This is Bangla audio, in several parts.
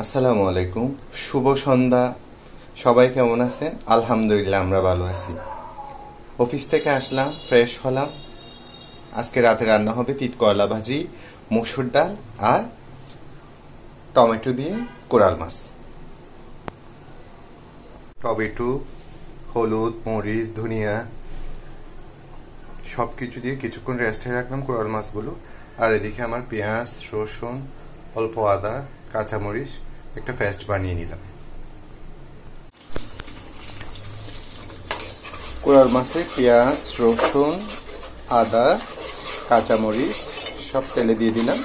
আসসালামু আলাইকুম, শুভ সন্ধ্যা। সবাই কেমন আছেন? আলহামদুলিল্লাহ, আমরা ভালো আছি। অফিস থেকে আসলাম, ফ্রেশ হলাম। আজকে রাতে রান্না হবে তিত করলা ভাজি, মসুর ডাল আর টমেটো দিয়ে কোরাল মাছ। টমেটো, হলুদ, মরিচ, ধনিয়া সব কিছু দিয়ে কিছুক্ষণ রেস্টে রাখলাম কোরাল মাছগুলো। আর এদিকে আমার পেঁয়াজ, রসুন, অল্প আদা, কাঁচামরিচ একটা পেস্ট বানিয়ে নিলাম। কোরাল মাছে পেঁয়াজ, রসুন, আদা, কাঁচামরিচ সব তেলে দিয়ে দিলাম।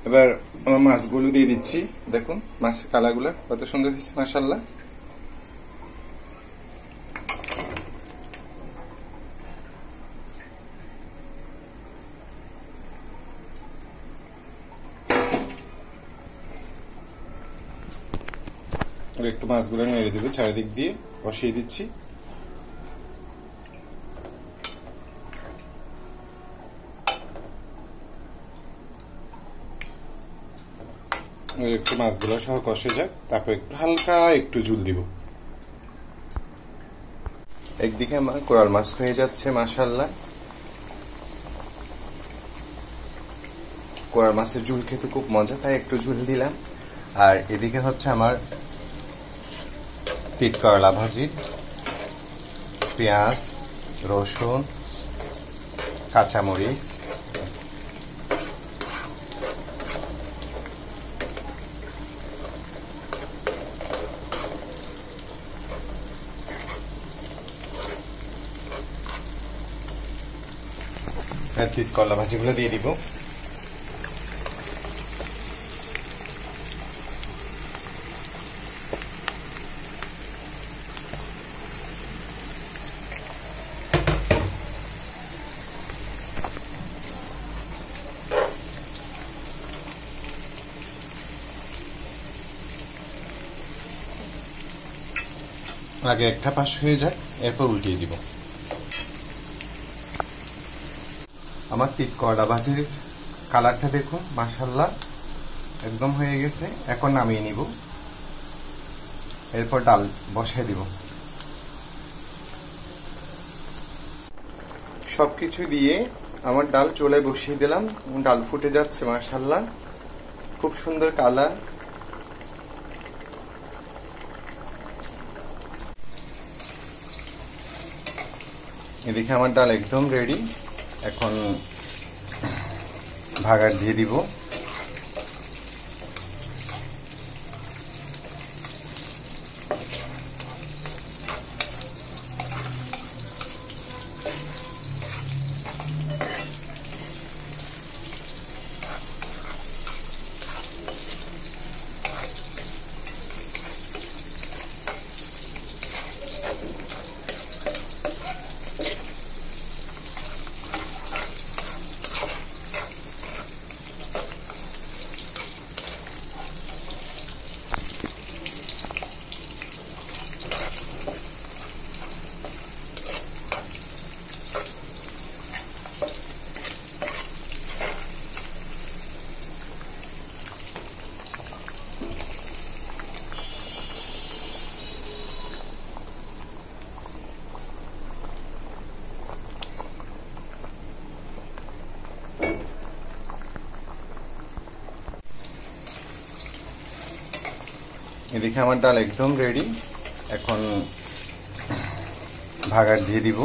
এবার আমার মাছগুলো দিয়ে দিচ্ছি। দেখুন মাছের কালারগুলো কত সুন্দর হয়েছে, মাশাআল্লাহ। একটু মাছগুলো নেড়ে দেবে, চারিদিক দিয়ে বসিয়ে দিচ্ছি। একটু মাছগুলো সহ কষে যাক, তারপর একটু হালকা একটু ঝুল দিব। একদিকে আমার কোরাল মাছ হয়ে যাচ্ছে, মাশাআল্লাহ। কোরাল মাছের ঝুল খেতে খুব মজা, তাই একটু ঝুল দিলাম। আর এদিকে হচ্ছে আমার তিত করলা ভাজি, পেঁয়াজ, রসুন, কাঁচামরিচ, তিত করলা ভাজিগুলো দিয়ে দিব। আগে একটা পাশ হয়ে যাক, এরপর উল্টিয়ে দিব। আমার তিত করলা ভাজির কালারটা দেখুন, মাশাআল্লাহ, একদম হয়ে গেছে। এখন নামিয়ে নিব, এরপর ডাল বসাই দিব। সবকিছু দিয়ে আমার ডাল চুলায় বসিয়ে দিলাম। ডাল ফুটে যাচ্ছে, মাশাআল্লাহ, খুব সুন্দর কালার। এদিকে আমার ডাল একদম রেডি। এখন ভাগার দিয়ে দিব। এদিকে আমার ডাল একদম রেডি। এখন ভাগার দিয়ে দিব।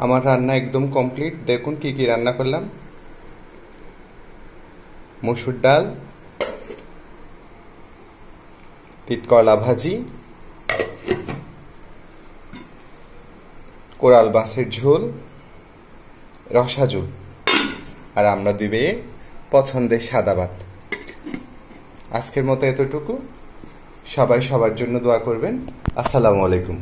আমার রান্না একদম কমপ্লিট। দেখুন কি কি রান্না করলাম। মসুর ডাল, তিতকরলা ভাজি, কোরাল মাছের ঝোল, রসা ঝোল, আর আমরা দিবে পছন্দের সাদা ভাত। আজকের মতো এতটুকু। সবাই সবার জন্য দোয়া করবেন। আসসালামু আলাইকুম।